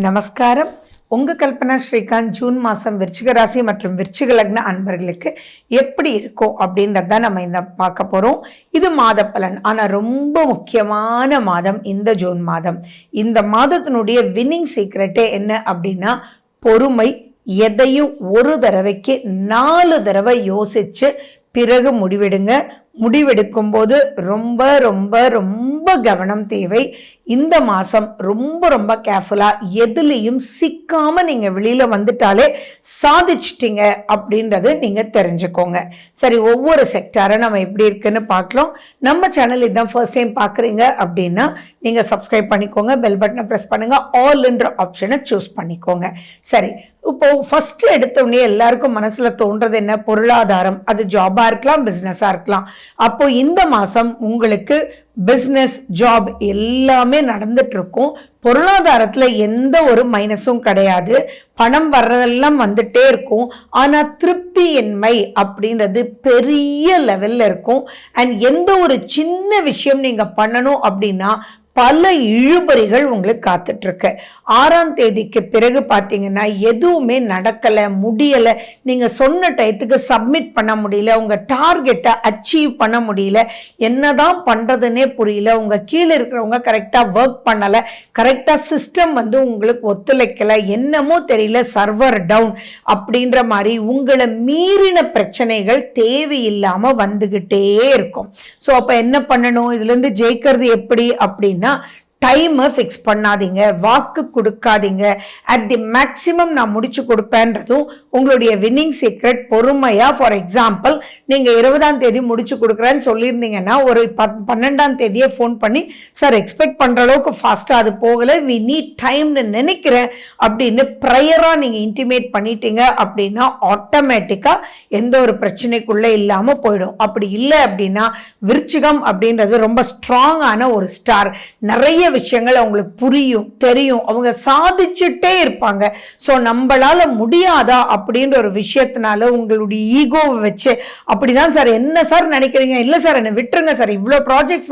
நமஸ்காரம். உங்கள் கல்பனா ஸ்ரீகாந்த். ஜூன் மாதம் விருச்சிக ராசி மற்றும் விருச்சிக லக்ன அன்பர்களுக்கு எப்படி இருக்கும் அப்படின்றது தான் நம்ம இந்த பார்க்க போகிறோம். இது மாத பலன். ஆனால் ரொம்ப முக்கியமான மாதம் இந்த ஜூன் மாதம். இந்த மாதத்தினுடைய வின்னிங் சீக்ரெட்டே என்ன அப்படின்னா பொறுமை. எதையும் ஒரு தடவைக்கு 4 தடவை யோசிச்சு பிறகு முடிவெடுங்க. முடிவெடுக்கும் போது ரொம்ப ரொம்ப ரொம்ப கவனம் தேவை. இந்த மாதம் ரொம்ப கேர்ஃபுல்லாக எதுலேயும் சிக்காமல் நீங்கள் வெளியில் வந்துட்டாலே சாதிச்சிட்டிங்க அப்படின்றது நீங்கள் தெரிஞ்சுக்கோங்க. சரி, ஒவ்வொரு செக்டாரை நம்ம எப்படி இருக்குன்னு பார்க்கலாம். நம்ம சேனல் இதுதான் ஃபர்ஸ்ட் டைம் பார்க்குறீங்க அப்படின்னா நீங்கள் சப்ஸ்கிரைப் பண்ணிக்கோங்க, பெல் பட்டனை ப்ரெஸ் பண்ணுங்கள், ஆல்ன்ற ஆப்ஷனை சூஸ் பண்ணிக்கோங்க. சரி, இப்போ ஃபர்ஸ்ட் எடுத்தோடனே எல்லாருக்கும் மனசில் தோன்றது என்ன? பொருளாதாரம். அது ஜாபாக இருக்கலாம், பிஸ்னஸாக இருக்கலாம். அப்போ இந்த மாதம் உங்களுக்கு பிஸ்னஸ், ஜாப் எல்லாமே நடந்துட்டு இருக்கும். பொருளாதாரத்தில் எந்த ஒரு மைனஸும் கிடையாது. பணம் வர்றதெல்லாம் வந்துட்டே இருக்கும். ஆனால் திருப்தியின்மை அப்படின்றது பெரிய லெவலில் இருக்கும். அண்ட் எந்த ஒரு சின்ன விஷயம் நீங்கள் பண்ணணும் அப்படின்னா பல இழுபறிகள் உங்களுக்கு காத்துட்ருக்கு. 6ஆம் தேதிக்கு பிறகு பார்த்தீங்கன்னா எதுவுமே நடக்கலை, முடியலை. நீங்கள் சொன்ன டயத்துக்கு சப்மிட் பண்ண முடியல, உங்கள் டார்கெட்டை அச்சீவ் பண்ண முடியல, என்னதான் பண்ணுறதுன்னே புரியல. உங்கள் கீழே இருக்கிறவங்க கரெக்டாக ஒர்க் பண்ணலை, கரெக்டாக சிஸ்டம் உங்களுக்கு ஒத்துழைக்கலை, என்னமோ தெரியல, சர்வர் டவுன் அப்படின்ற மாதிரி உங்களை மீறின பிரச்சனைகள் தேவையில்லாமல் வந்துக்கிட்டே இருக்கும். ஸோ அப்போ என்ன பண்ணணும்? இதுலேருந்து ஜெயிக்கிறது எப்படி அப்படின்னா டைமை ஃபிக்ஸ் பண்ணாதீங்க, வாக்கு கொடுக்காதீங்க. அட் தி மேக்ஸிமம் நான் முடிச்சு கொடுப்பேன்றதும் உங்களுடைய வின்னிங் சீக்ரெட். பொறுமையா, ஃபார் எக்ஸாம்பிள் நீங்கள் 20ஆம் தேதி முடிச்சு கொடுக்குறேன்னு சொல்லியிருந்தீங்கன்னா ஒரு 12ஆம் தேதியே ஃபோன் பண்ணி சார் எக்ஸ்பெக்ட் பண்ணுற அளவுக்கு ஃபாஸ்ட்டாக அது போகலை, வி நீட் டைம்னு நினைக்கிறேன் அப்படின்னு ப்ரையராக நீங்கள் இன்டிமேட் பண்ணிட்டீங்க அப்படின்னா ஆட்டோமேட்டிக்காக எந்த ஒரு பிரச்சனைக்குள்ளே இல்லாமல் போயிடும். அப்படி இல்லை அப்படின்னா விருச்சிகம் அப்படின்றது ரொம்ப ஸ்ட்ராங்கான ஒரு ஸ்டார். நிறைய விஷயங்கள் அவங்களுக்கு புரியும், தெரியும், அவங்க சாதிச்சுட்டே இருப்பாங்க. ஸோ நம்மளால முடியாதா அப்படின்ற ஒரு விஷயத்தினால உங்களுடைய ஈகோவை வச்சு அப்படிதான் சார் என்ன சார் நினைக்கிறீங்க, இல்லை சார் என்னை விட்டுருங்க சார், இவ்வளோ ப்ராஜெக்ட்ஸ்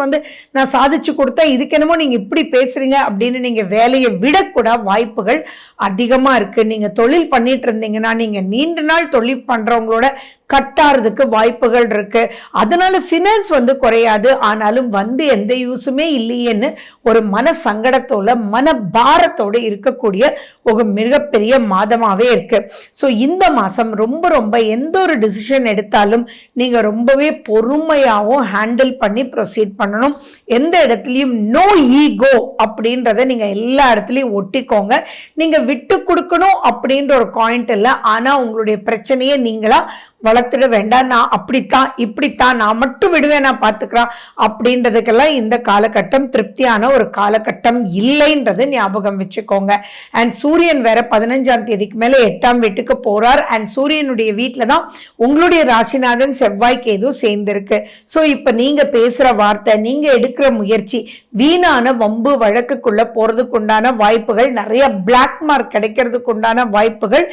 நான் சாதிச்சு கொடுத்தா இதுக்கு என்னமோ நீங்கள் இப்படி பேசுறீங்க அப்படின்னு நீங்கள் வேலையை விடக்கூட வாய்ப்புகள் அதிகமாக இருக்குது. நீங்கள் தொழில் பண்ணிட்டு இருந்தீங்கன்னா நீங்கள் நீண்ட நாள் தொழில் பண்ணுறவங்களோட கட்டாறதுக்கு வாய்ப்புகள் இருக்கு. அதனால ஃபினான்ஸ் குறையாது, ஆனாலும் எந்த யூஸுமே இல்லையேன்னு ஒரு மன சங்கடத்தோட மன பாரத்தோடு இருக்கக்கூடிய ஒரு மிகப்பெரிய மாதமாகவே இருக்கு. ஸோ இந்த மாதம் ரொம்ப எந்த ஒரு டிசிஷன் எடுத்தாலும் நீங்கள் ரொம்பவே பொறுமையாகவும் ஹேண்டில் பண்ணி ப்ரொசீட் பண்ணணும். எந்த இடத்துலையும் நோ ஈகோ அப்படின்றத நீங்கள் எல்லா இடத்துலையும் ஒட்டிக்கோங்க. நீங்கள் விட்டு கொடுக்கணும் அப்படின்ற ஒரு பாயிண்ட் இல்லை, ஆனால் உங்களுடைய பிரச்சனையை நீங்களா வளர்த்துட வேண்டாம். நான் அப்படித்தான் இப்படித்தான் நான் மட்டும் விடுவேன், நான் பார்த்துக்கிறேன் அப்படின்றதுக்கெல்லாம் இந்த காலகட்டம் திருப்தியான ஒரு காலகட்டம் இல்லைன்றது ஞாபகம் வச்சுக்கோங்க. அண்ட் சூரியன் வேற 15ஆம் தேதிக்கு மேலே 8ஆம் வீட்டுக்கு போறார். அண்ட் சூரியனுடைய வீட்டில் தான் உங்களுடைய ராசிநாதன் செவ்வாய் கேது சேர்ந்திருக்கு. ஸோ இப்போ நீங்க பேசுற வார்த்தை, நீங்க எடுக்கிற முயற்சி வீணான வம்பு வழக்குக்குள்ள போறதுக்கு உண்டான வாய்ப்புகள் நிறைய, பிளாக் மார்க் கிடைக்கிறதுக்கு உண்டான வாய்ப்புகள்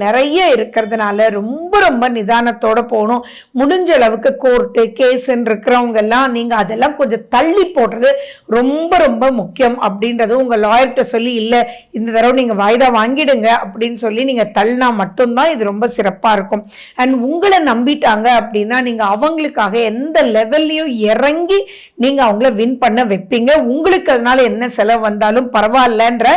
நிறைய இருக்கிறதுனால ரொம்ப நிதானத்தோட போகணும். முடிஞ்ச அளவுக்கு கோர்ட்டு கேஸ்ன்னு இருக்கிறவங்க எல்லாம் நீங்க அதெல்லாம் கொஞ்சம் தள்ளி போடுறது ரொம்ப முக்கியம் அப்படின்றது உங்க லாயர்கிட்ட சொல்லி, இல்லை இந்த தடவை நீங்க வாய்தா வாங்கிடுங்க அப்படின்னு சொல்லி நீங்க தள்ளினா மட்டும்தான் இது ரொம்ப சிறப்பா இருக்கும். அண்ட் உங்களை நம்பிட்டாங்க அப்படின்னா நீங்க அவங்களுக்காக எந்த லெவல்லையும் இறங்கி நீங்க அவங்கள வின் பண்ண வைப்பீங்க. உங்களுக்கு அதனால என்ன செலவு வந்தாலும் பரவாயில்லன்ற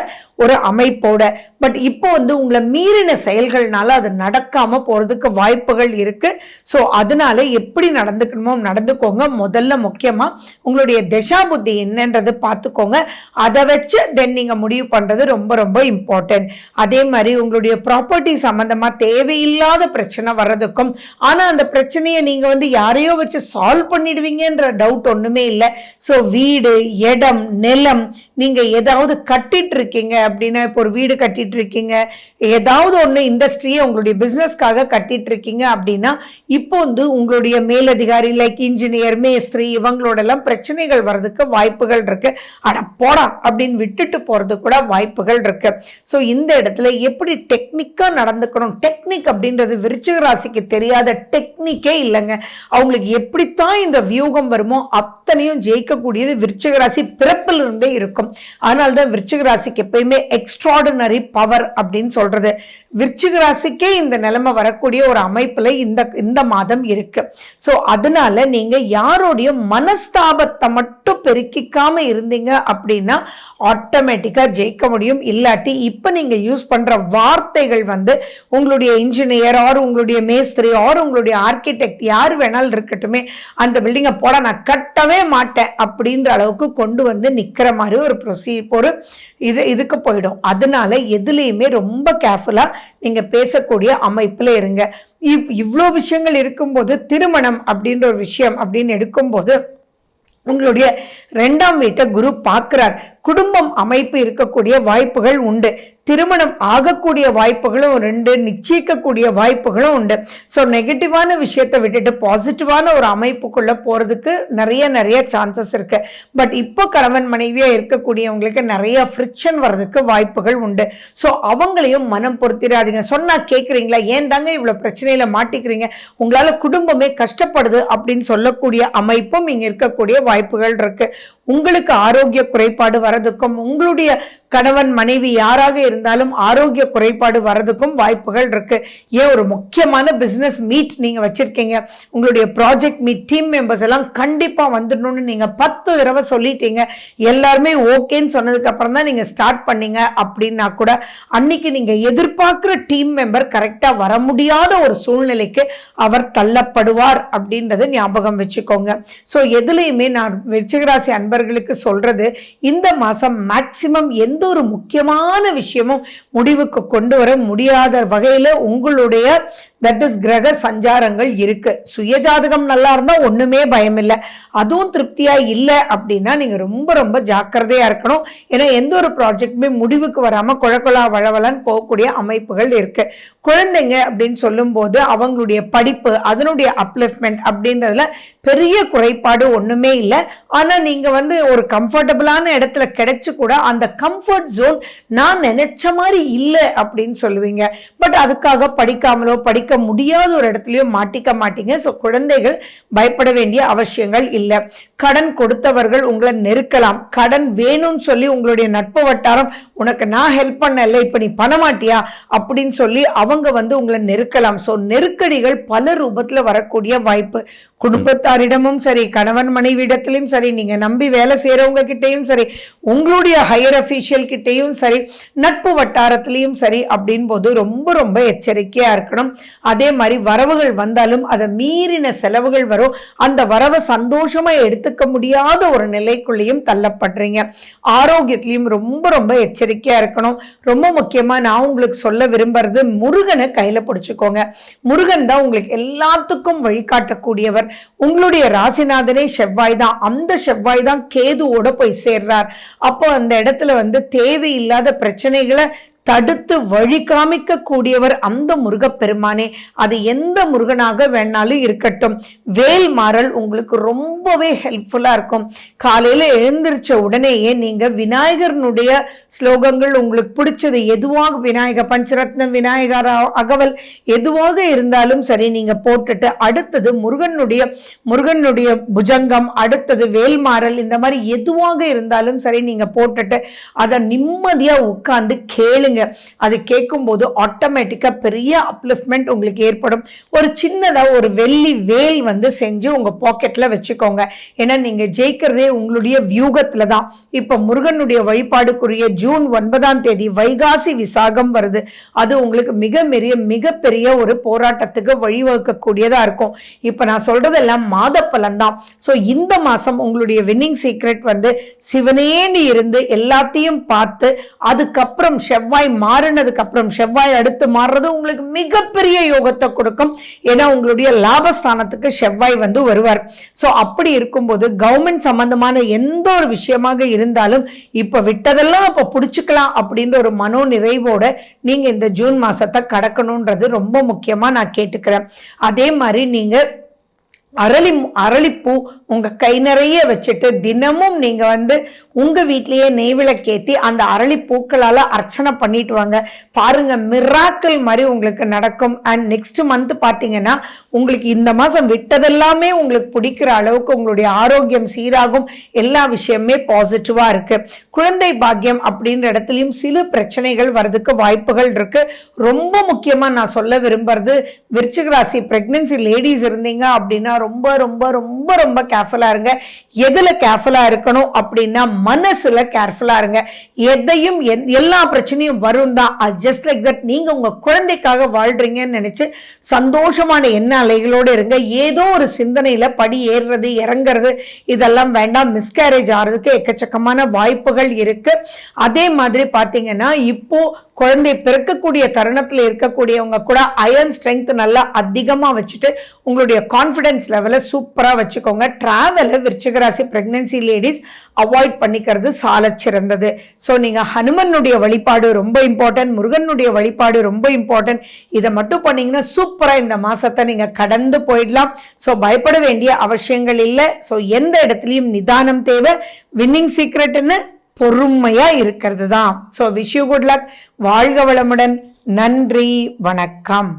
ஒரு அமைப்போட. பட் இப்போ உங்களை மீறின செயல்கள்னால அது நடக்காம போறதுக்கு வாய்ப்புகள் இருக்கு. ஸோ அதனால எப்படி நடந்துக்கணுமோ நடந்துக்கோங்க. முதல்ல முக்கியமா உங்களுடைய தசா புத்தி என்னன்றது பார்த்துக்கோங்க. அதை வச்சு தென் நீங்க முடிவு பண்றது ரொம்ப இம்பார்ட்டன்ட். அதே மாதிரி உங்களுடைய ப்ராப்பர்ட்டி சம்பந்தமா தேவையில்லாத பிரச்சனை வர்றதுக்கும், ஆனா அந்த பிரச்சனையை நீங்க யாரையோ வச்சு சால்வ் பண்ணிடுவீங்கன்ற டவுட் ஒண்ணுமே இல்லை. ஸோ வீடு, இடம், நிலம், நீங்க ஏதாவது கட்டிட்டு இருக்கீங்க அப்படின்னா, இப்போ ஒரு வீடு கட்டிட்டு இருக்கீங்க, ஏதாவது ஒன்று இண்டஸ்ட்ரியை உங்களுடைய பிஸ்னஸ்க்காக கட்டி கட்டிட்டு இருக்கீங்க அப்படின்னா இப்போ வந்து உங்களுடைய மேலதிகாரி லைக் இன்ஜினியர், மேஸ்திரி இவங்களோட எல்லாம் பிரச்சனைகள் வர்றதுக்கு வாய்ப்புகள் இருக்கு. அட போடா அப்படின்னு விட்டுட்டு போறது கூட வாய்ப்புகள் இருக்கு. ஸோ இந்த இடத்துல எப்படி டெக்னிக்கா நடந்துக்கணும், டெக்னிக் அப்படின்றது விருச்சிக ராசிக்கு தெரியாத டெக்னிக்கே இல்லைங்க. அவங்களுக்கு எப்படித்தான் இந்த வியூகம் வருமோ அத்தனையும் ஜெயிக்கக்கூடியது விருச்சிக ராசி பிறப்பில் இருந்தே இருக்கும். அதனால்தான் விருச்சிக ராசிக்கு எப்பயுமே எக்ஸ்ட்ராடினரி பவர் அப்படின்னு சொல்றது. விருச்சிக ராசிக்கே இந்த நிலைமை வரக்கூடிய ஒரு அமைப்புல இந்த மாதம் இருக்கு. ஸோ அதனால நீங்க யாருடைய மனஸ்தாபத்தை மட்டும் பெருக்கிக்காம இருந்தீங்க அப்படின்னா ஆட்டோமேட்டிக்கா ஜெயிக்க முடியும். இல்லாட்டி இப்ப நீங்க யூஸ் பண்ற வார்த்தைகள் வந்து உங்களுடைய இன்ஜினியர் ஆர் உங்களுடைய மேஸ்திரி ஆர் உங்களுடைய ஆர்கிடெக்ட் யார் வேணாலும் இருக்கட்டுமே, அந்த பில்டிங்கை போட நான் கட்டவே மாட்டேன் அப்படின்ற அளவுக்கு கொண்டு வந்து நிக்கிற மாதிரி ஒரு ப்ரொசீஜர் இதுக்கு போயிடும். அதனால எதுலையுமே ரொம்ப கேர்ஃபுல்லா நீங்க பேசக்கூடிய அமைப்புல இருங்க. இவ்வளோ விஷயங்கள் இருக்கும்போது திருமணம் அப்படின்ற ஒரு விஷயம் அப்படின்னு எடுக்கும்போது உங்களுடைய 2ஆம் வீட்டை குரு பார்க்கிறார். குடும்பம் அமைப்பு இருக்கக்கூடிய வாய்ப்புகள் உண்டு. திருமணம் ஆகக்கூடிய வாய்ப்புகளும் 2, நிச்சயிக்கக்கூடிய வாய்ப்புகளும் உண்டு. ஸோ நெகட்டிவான விஷயத்தை விட்டுட்டு பாசிட்டிவான ஒரு அமைப்புக்குள்ள போறதுக்கு நிறைய சான்சஸ் இருக்கு. பட் இப்போ கணவன் மனைவியா இருக்கக்கூடியவங்களுக்கு நிறைய ஃப்ரிக்ஷன் வர்றதுக்கு வாய்ப்புகள் உண்டு. ஸோ அவங்களையும் மனம் பொறுத்திடாதீங்க. சொன்னா கேட்குறீங்களா, ஏன் தாங்க இவ்வளோ பிரச்சனையில மாட்டிக்கிறீங்க, உங்களால குடும்பமே கஷ்டப்படுது அப்படின்னு சொல்லக்கூடிய அமைப்பும் இங்க இருக்கக்கூடிய வாய்ப்புகள் இருக்கு. உங்களுக்கு ஆரோக்கிய குறைபாடு வரதுக்கும் உங்களுடைய கணவன் மனைவி யாராக இருந்தாலும் ஆரோக்கிய குறைபாடு வரதுக்கும் வாய்ப்புகள் இருக்கு. ஏன் ஒரு முக்கியமான பிசினஸ் மீட் நீங்க வச்சிருக்கீங்க, உங்களுடைய ப்ராஜெக்ட் மீட் டீம் மெம்பர்ஸ் எல்லாம் கண்டிப்பா வந்துடணும்னு நீங்க 10 தடவை சொல்லிட்டீங்க, எல்லாருமே ஓகேன்னு சொன்னதுக்கு அப்புறம் தான் நீங்க ஸ்டார்ட் பண்ணீங்க அப்படின்னா கூட அன்னைக்கு நீங்க எதிர்பார்க்கிற டீம் மெம்பர் கரெக்டா வர முடியாத ஒரு சூழ்நிலைக்கு அவர் தள்ளப்படுவார் அப்படின்றத ஞாபகம் வச்சுக்கோங்க. ஸோ எதுலையுமே நான் விருச்சிகராசி அன்பர்களுக்கு சொல்றது, இந்த மாசம் மேக்சிமம் எந்த ஒரு முக்கியமான விஷயமும் முடிவுக்கு கொண்டு வர முடியாத வகையில உங்களுடைய தட் இஸ் கிரக சஞ்சாரங்கள் இருக்கு. சுயஜாதகம் நல்லா இருந்தா ஒண்ணுமே பயம் இல்லை. அதுவும் திருப்தியா இல்லை அப்படின்னா நீங்க ரொம்ப ஜாக்கிரதையா இருக்கணும். ஏன்னா எந்த ஒரு ப்ராஜெக்டுமே முடிவுக்கு வராம குழக்குழா வளவலன்னு போகக்கூடிய அமைப்புகள் இருக்கு. குழந்தைங்க அப்படின்னு சொல்லும் போது அவங்களுடைய படிப்பு அதனுடைய அப்லிஃப்ட்மெண்ட் அப்படின்றதுல பெரிய குறைபாடு ஒண்ணுமே இல்லை. ஆனா நீங்க வந்து ஒரு கம்ஃபர்டபுளான இடத்துல கிடைச்சு கூட அந்த கம்ஃபர்ட் ஜோன் நான் நினைச்ச மாதிரி இல்லை அப்படின்னு சொல்லுவீங்க. பட் அதுக்காக படிக்காமலோ படிக்க முடியாத ஒரு இடத்துலயும் மாட்டிக்க மாட்டீங்க. ஸோ குழந்தைகள் பயப்பட வேண்டிய அவசியங்கள் இல்லை. கடன் கொடுத்தவர்கள் உங்களை நெருக்கலாம். கடன் வேணும்னு சொல்லி உங்களுடைய நட்பு வட்டாரம் உனக்கு நான் ஹெல்ப் பண்ணல இப்ப நீ பண்ண மாட்டியா அப்படின்னு சொல்லி அவங்க வந்து உங்களை நெருக்கலாம். ஸோ நெருக்கடிகள் பல ரூபத்துல வரக்கூடிய வாய்ப்பு. குடும்பத்தாரிடமும் சரி, கணவன் மனைவிடத்திலும் சரி, நீங்க நம்பி வேலை செய்யறவங்க கிட்டையும் சரி, உங்களுடைய ஹையர் அபிஷியல் கிட்டையும் சரி, நட்பு வட்டாரத்திலையும் சரி அப்படின் போது ரொம்ப எச்சரிக்கையா இருக்கணும். அதே மாதிரி வரவுகள் வந்தாலும் அதை மீறின செலவுகள் வரும். அந்த வரவை சந்தோஷமா எடுத்துக்க முடியாத ஒரு நிலைக்குள்ளேயும் தள்ளப்படுறீங்க. ஆரோக்கியத்திலையும் ரொம்ப எச்சரிக்கையா இருக்கணும். ரொம்ப முக்கியமா நான் உங்களுக்கு சொல்ல விரும்புறது, முருகனை கையில பிடிச்சுக்கோங்க. முருகன் தான் உங்களுக்கு எல்லாத்துக்கும் வழிகாட்டக்கூடியவர். உங்களுடைய ராசிநாதனே செவ்வாய் தான். அந்த செவ்வாய் தான் கேதுவோட போய் சேர்றார். அப்போ அந்த இடத்துல வந்து தேவையில்லாத பிரச்சனைகளை தடுத்து வழி காமிக்க கூடியவர் அந்த முருகப்பெருமானே. அது எந்த முருகனாக வேணாலும் இருக்கட்டும். வேல் மாறல் உங்களுக்கு ரொம்பவே ஹெல்ப்ஃபுல்லா இருக்கும். காலையில எழுந்திருச்ச உடனேயே நீங்க விநாயகர்னுடைய ஸ்லோகங்கள் உங்களுக்கு பிடிச்சது எதுவாக, விநாயக பஞ்சரத்னம், விநாயகர் அகவல் எதுவாக இருந்தாலும் சரி நீங்க போட்டுட்டு, அடுத்தது முருகனுடைய புஜங்கம், அடுத்தது வேல்மாறல், இந்த மாதிரி எதுவாக இருந்தாலும் சரி நீங்க போட்டுட்டு அதை நிம்மதியா உட்கார்ந்து கேளுங்க. அது கேட்கும் போது ஆட்டோமேட்டிக்கா பெரிய அப்லிஃப்ட்மெண்ட் உங்களுக்கு ஏற்படும். ஒரு சின்னதா ஒரு வெள்ளி வேல் வந்து செஞ்சு உங்க பாக்கெட்ல வச்சுக்கோங்க. ஏன்னா நீங்க ஜெயிக்கிறதே உங்களுடைய வியூகத்துல தான். இப்ப முருகனுடைய வழிபாடுக்குரிய ஜூன் 9ஆம் தேதி வைகாசி விசாகம் வருது. அது உங்களுக்கு மிகப்பெரிய ஒரு போராட்டத்துக்கு வழிவகுக்கக்கூடியதா இருக்கும். இப்ப நான் சொல்றதெல்லாம் மாத பலன் தான். சோ இந்த மாசம் உங்களுடைய வின்னிங் சீக்ரெட் வந்து சிவனேன்னு இருந்து எல்லாத்தையும் பார்த்து அதுக்கப்புறம் செவ்வாய் செவ்வாய் மாறினதுக்கு அப்புறம், செவ்வாய் அடுத்து மாறுறது உங்களுக்கு மிகப்பெரிய யோகத்தை கொடுக்கும். ஏன்னா உங்களுடைய லாபஸ்தானத்துக்கு செவ்வாய் வந்து வருவார். ஸோ அப்படி இருக்கும்போது கவர்மெண்ட் சம்பந்தமான எந்த ஒரு விஷயமாக இருந்தாலும் இப்ப விட்டதெல்லாம் அப்ப புடிச்சுக்கலாம் அப்படின்ற ஒரு மனோ நிறைவோட நீங்க இந்த ஜூன் மாசத்தை கடக்கணும்ன்றது ரொம்ப முக்கியமா நான் கேட்டுக்கிறேன். அதே மாதிரி நீங்க அரளிப்பூ உங்க கை நிறைய வச்சுட்டு தினமும் நீங்க வந்து உங்க வீட்லயே நெய்விளக்கேத்தி அந்த அரளிப்பூக்களால அர்ச்சனை பண்ணிட்டு வாங்க. பாருங்க, மிராக்கிள் மாதிரி உங்களுக்கு நடக்கும். அண்ட் நெக்ஸ்ட் மந்த் பாத்தீங்கன்னா உங்களுக்கு இந்த மாசம் விட்டதெல்லாமே உங்களுக்கு பிடிக்கிற அளவுக்கு உங்களுடைய ஆரோக்கியம் சீராகும். எல்லா விஷயமே பாசிட்டிவா இருக்கு. குழந்தை பாக்கியம் அப்படின்ற இடத்துலயும் சில பிரச்சனைகள் வர்றதுக்கு வாய்ப்புகள் இருக்கு. ரொம்ப முக்கியமா நான் சொல்ல விரும்புறது, விருச்சிக ராசி பிரெக்னன்சி லேடிஸ் இருந்தீங்க அப்படின்னா ரொம்ப ரொம்ப ரொம்ப ரொம்ப கேர்ஃபுல்லா இருங்க. எதுல கேர்ஃபுல்லா இருக்கணும் அப்படின்னா மனசுல கேர்ஃபுல்லா இருங்க. எதையும் எல்லா பிரச்சனையும் வரும் தான், ஜஸ்ட் லைக் தட். நீங்க உங்க குழந்தைக்காக வாழ்றீங்கன்னு நினைச்சு சந்தோஷமான எண்ண அலைகளோடு இருங்க. ஏதோ ஒரு சிந்தனையில படி ஏறுறது இறங்குறது இதெல்லாம் வேண்டாம். மிஸ்கேரேஜ் ஆறதுக்கு எக்கச்சக்கமான வாய்ப்புகள் இருக்கு. அதே மாதிரி பாத்தீங்கன்னா இப்போ குழந்தை பிறக்கக்கூடிய தருணத்துல இருக்கக்கூடியவங்க கூட அயர்ன் ஸ்ட்ரென்த் நல்லா அதிகமா வச்சுட்டு உங்களுடைய கான்ஃபிடன்ஸ் லெவலை சூப்பரா வச்சுக்கோங்க. டிராவலை விருச்சிக ராசி பிரெக்னன்சி லேடிஸ் அவாய்ட் பண்ணிக்கிறது சால சிறந்தது. ஸோ நீங்க ஹனுமனுடைய வழிபாடு ரொம்ப இம்பார்ட்டன்ட், முருகனுடைய வழிபாடு ரொம்ப இம்பார்ட்டன்ட். இதை மட்டும் பண்ணீங்கன்னா சூப்பரா இந்த மாசத்தை நீங்க கடந்து போயிடலாம். ஸோ பயப்பட வேண்டிய அவசியங்கள் இல்லை. ஸோ எந்த இடத்துலையும் நிதானம் தேவை. வின்னிங் சீக்ரெட்னு பொறுமையா இருக்கிறது தான். So wish you good luck. வாழ்க வளமுடன். நன்றி, வணக்கம்.